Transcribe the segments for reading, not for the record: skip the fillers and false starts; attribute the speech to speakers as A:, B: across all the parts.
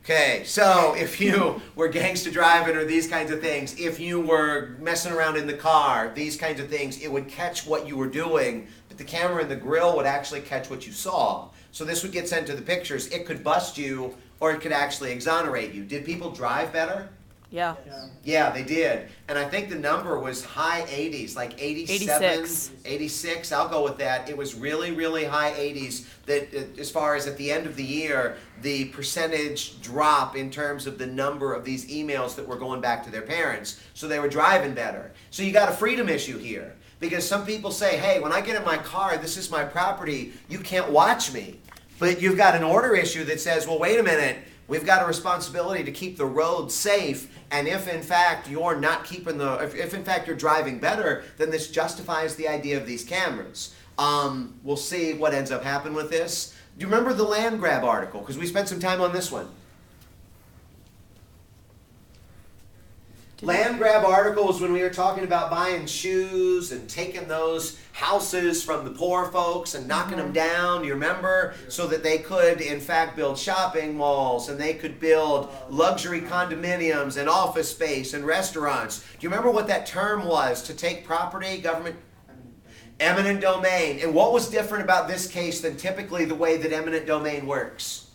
A: Okay, so if you were gangster driving or these kinds of things, if you were messing around in the car, these kinds of things, it would catch what you were doing, but the camera in the grill would actually catch what you saw. So this would get sent to the pictures. It could bust you or it could actually exonerate you. Did people drive better?
B: Yeah.
A: Yeah, they did. And I think the number was high 80s, like 87, 86. I'll go with that. It was really, really high 80s that as far as at the end of the year, the percentage drop in terms of the number of these emails that were going back to their parents. So they were driving better. So you got a freedom issue here. Because some people say, hey, when I get in my car, this is my property, you can't watch me. But you've got an order issue that says, well, wait a minute, we've got a responsibility to keep the road safe, and if in fact you're not keeping if in fact you're driving better, then this justifies the idea of these cameras. We'll see what ends up happening with this. Do you remember the land grab article? Because we spent some time on this one. Land grab articles when we were talking about buying shoes and taking those houses from the poor folks and knocking them down, you remember? So that they could, in fact, build shopping malls and they could build luxury condominiums and office space and restaurants. Do you remember what that term was to take property, government? Eminent domain. And what was different about this case than typically the way that eminent domain works?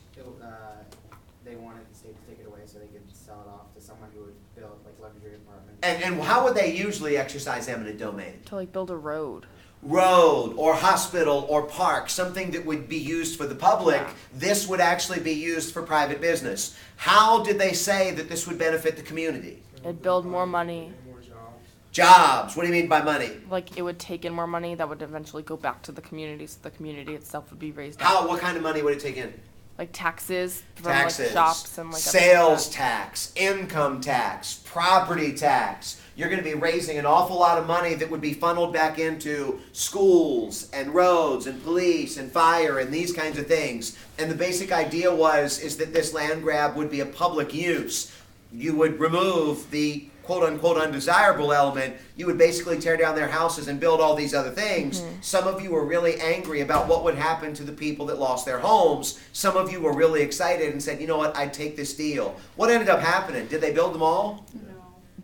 C: They wanted the state to take it away so they could sell it off to someone who would build like luxury apartments.
A: And how would they usually exercise eminent domain?
B: To like build a road.
A: Road or hospital or park, something that would be used for the public.
B: Yeah.
A: This would actually be used for private business. How did they say that this would benefit the community?
B: It'd build more money.
C: More jobs.
A: Jobs. What do you mean by money?
B: Like it would take in more money that would eventually go back to the community, so the community itself would be raised up.
A: How? What kind of money would it take in?
B: Like taxes from
A: Taxes,
B: like shops and like
A: sales tax, income tax, property tax. You're going to be raising an awful lot of money that would be funneled back into schools and roads and police and fire and these kinds of things. And the basic idea is that this land grab would be a public use. You would remove the quote-unquote undesirable element. You would basically tear down their houses and build all these other things. Some of you were really angry about what would happen to the people that lost their homes. Some of you were really excited and said, you know what, I'd take this deal. What ended up happening? Did they build them all?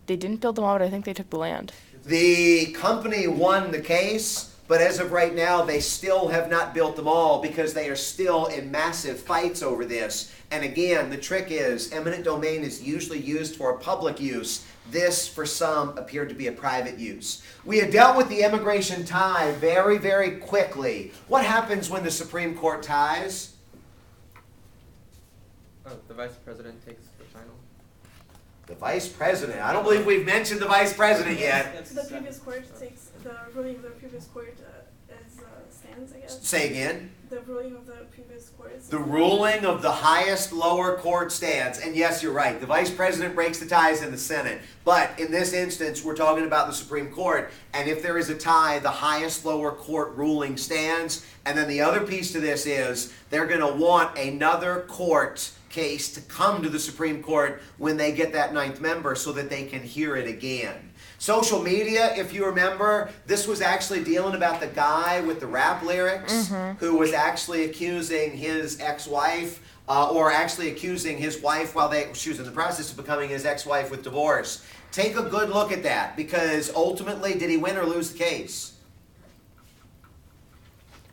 B: They didn't build them all, but I think they took the land.
A: The company won the case, but as of right now, they still have not built them all because they are still in massive fights over this. And again, the trick is eminent domain is usually used for a public use. This, for some, appeared to be a private use. We had dealt with the immigration tie very, very quickly. What happens when the Supreme Court ties?
D: The vice president takes the final.
A: The vice president. I don't believe we've mentioned the vice president yet.
E: The previous court takes the ruling of the previous court stands, I guess.
A: Say again.
E: The ruling of the previous court.
A: The ruling of the highest lower court stands. And yes, you're right. The vice president breaks the ties in the Senate. But in this instance, we're talking about the Supreme Court. And if there is a tie, the highest lower court ruling stands. And then the other piece to this is they're going to want another court case to come to the Supreme Court when they get that ninth member so that they can hear it again. Social media, if you remember, this was actually dealing about the guy with the rap lyrics who was actually accusing his ex-wife or actually accusing his wife while she was in the process of becoming his ex-wife with divorce. Take a good look at that because ultimately, did he win or lose the case?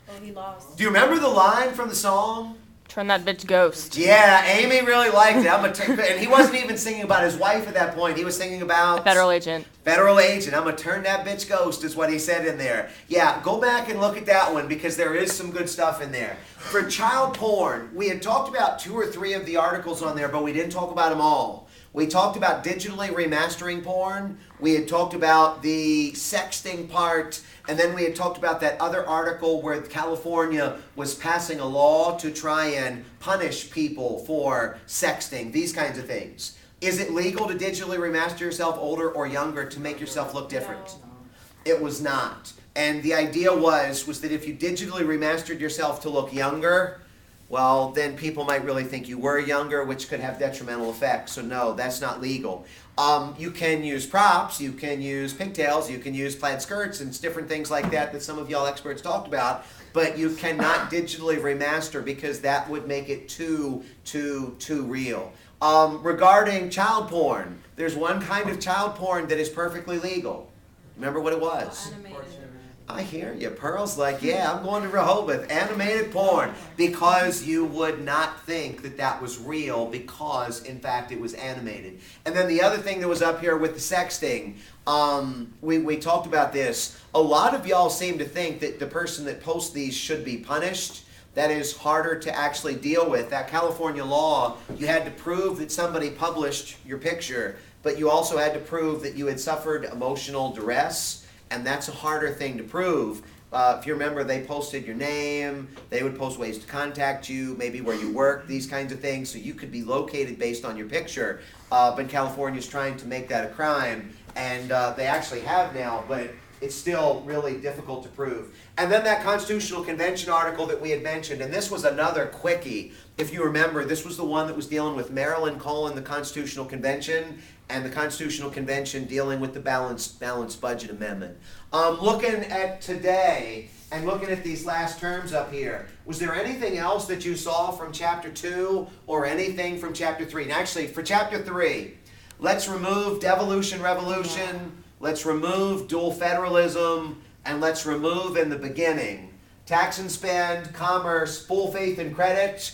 E: Oh, he lost.
A: Do you remember the line from the song?
B: Turn that bitch ghost.
A: Yeah, Amy really liked it. And he wasn't even singing about his wife at that point. He was singing about...
B: A federal agent.
A: Federal agent. I'm going to turn that bitch ghost is what he said in there. Yeah, go back and look at that one because there is some good stuff in there. For child porn, we had talked about 2 or 3 of the articles on there, but we didn't talk about them all. We talked about digitally remastering porn. We had talked about the sexting part. And then we had talked about that other article where California was passing a law to try and punish people for sexting, these kinds of things. Is it legal to digitally remaster yourself older or younger to make yourself look different?
E: No.
A: It was not. And the idea was that if you digitally remastered yourself to look younger, well, then people might really think you were younger, which could have detrimental effects. So no, that's not legal. You can use props, you can use pigtails, you can use plaid skirts and different things like that some of y'all experts talked about. but you cannot digitally remaster because that would make it too real. Regarding child porn, there's one kind of child porn that is perfectly legal. Remember what it was? I hear you. Pearl's like, yeah, I'm going to Rehoboth. Animated porn. Because you would not think that that was real because, in fact, it was animated. And then the other thing that was up here with the sexting, we talked about this. A lot of y'all seem to think that the person that posts these should be punished. That is harder to actually deal with. That California law, you had to prove that somebody published your picture, but you also had to prove that you had suffered emotional duress. And that's a harder thing to prove. If you remember, they posted your name, they would post ways to contact you, maybe where you work, these kinds of things, so you could be located based on your picture. But California's trying to make that a crime, and they actually have now, but it's still really difficult to prove. And then that Constitutional Convention article that we had mentioned, and this was another quickie. If you remember, this was the one that was dealing with Maryland calling the Constitutional Convention, and the Constitutional Convention dealing with the balanced budget amendment. Looking at today and looking at these last terms up here, was there anything else that you saw from Chapter 2 or anything from Chapter 3? And actually, for Chapter 3, let's remove devolution, revolution, let's remove dual federalism, and let's remove in the beginning tax and spend, commerce, full faith and credit,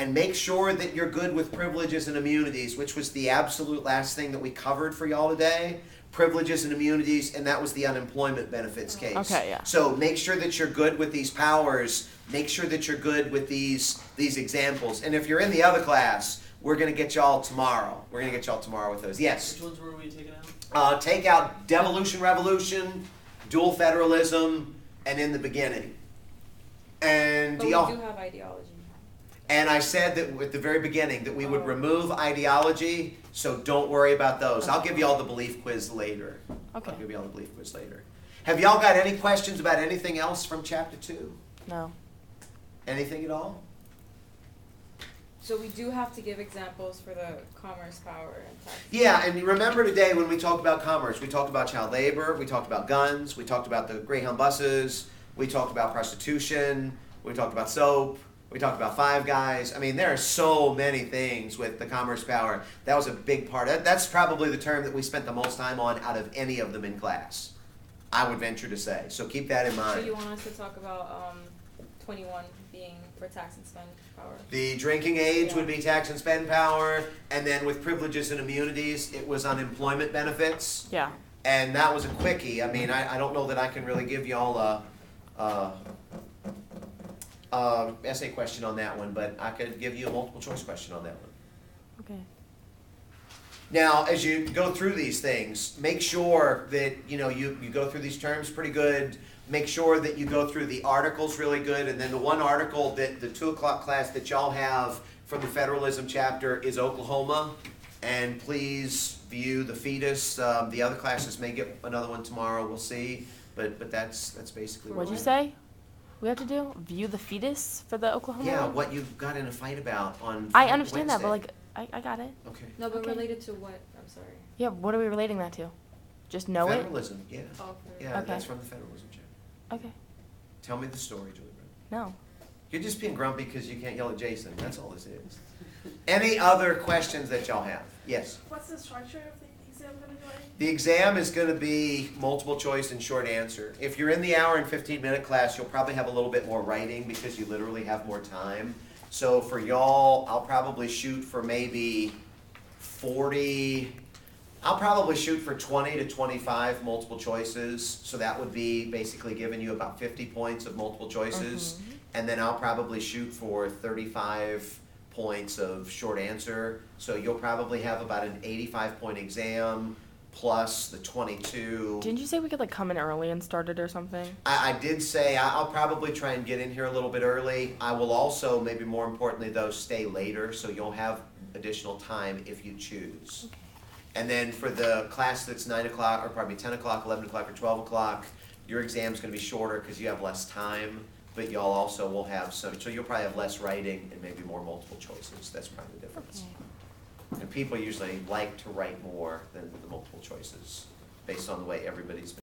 A: and make sure that you're good with privileges and immunities, which was the absolute last thing that we covered for y'all today. Privileges and immunities, and that was the unemployment benefits case.
B: Okay, yeah.
A: So make sure that you're good with these powers. Make sure that you're good with these examples. And if you're in the other class, we're going to get y'all tomorrow. We're going to get y'all tomorrow with those. Yes?
F: Which ones were we taking out?
A: Take out devolution, revolution, dual federalism, and in the beginning. And
G: But we
A: y'all...
G: do have ideology.
A: And I said that at the very beginning that we would remove ideology, so don't worry about those. I'll give you all the belief quiz later.
B: Okay.
A: I'll give you all the belief quiz later. Have y'all got any questions about anything else from Chapter 2?
B: No.
A: Anything at all?
G: So we do have to give examples for the commerce power and tax.
A: Yeah, and remember today when we talked about commerce, we talked about child labor, we talked about guns, we talked about the Greyhound buses, we talked about prostitution, we talked about soap. We talked about Five Guys. I mean, there are so many things with the commerce power. That was a big part. That's probably the term that we spent the most time on out of any of them in class, I would venture to say. So keep that in mind.
G: So you want us to talk about 21 being for tax and spend power?
A: The drinking age would be tax and spend power, and then with privileges and immunities, it was unemployment benefits.
B: Yeah.
A: And that was a quickie. I mean, I don't know that I can really give you all a essay question on that one, but I could give you a multiple choice question on that one.
B: Okay.
A: Now, as you go through these things, make sure that you go through these terms pretty good. Make sure that you go through the articles really good, and then the one article that the 2 o'clock class that y'all have from the federalism chapter is Oklahoma, and please view the fetus. The other classes may get another one tomorrow. We'll see, but that's basically
B: What'd you
A: it is.
B: say? We have to do view the fetus for the Oklahoma.
A: Yeah,
B: one?
A: what you got in a fight about on
B: I understand that, but
A: Wednesday.
B: I got it.
A: Okay.
G: No, but
B: Okay.
G: related to what? I'm sorry.
B: Yeah. What are we relating that to? Just know it.
A: Federalism, yeah.
G: Oh, for
A: Yeah,
B: Okay.
A: that's from the federalism chapter.
B: Okay.
A: Tell me the story, Julie.
B: No.
A: You're just being grumpy because you can't yell at Jason. That's all this is. Any other questions that y'all have? Yes.
E: What's the structure of the exam gonna be like?
A: The exam is going to be multiple choice and short answer. If you're in the hour and 15-minute class, you'll probably have a little bit more writing because you literally have more time. So for y'all, I'll probably shoot for maybe 40. I'll probably shoot for 20 to 25 multiple choices. So that would be basically giving you about 50 points of multiple choices. And then I'll probably shoot for 35 points of short answer. So you'll probably have about an 85-point exam plus the 22.
B: Didn't you say we could like come in early and start it or something?
A: I did say I'll probably try and get in here a little bit early. I will also, maybe more importantly though, stay later so you'll have additional time if you choose.
B: Okay.
A: And then for the class that's 9 o'clock, or probably 10 o'clock, 11 o'clock, or 12 o'clock, your exam's going to be shorter because you have less time, but y'all also will have some, so you'll probably have less writing and maybe more multiple choices. That's probably the difference.
B: Okay.
A: And people usually like to write more than the multiple choices based on the way everybody's been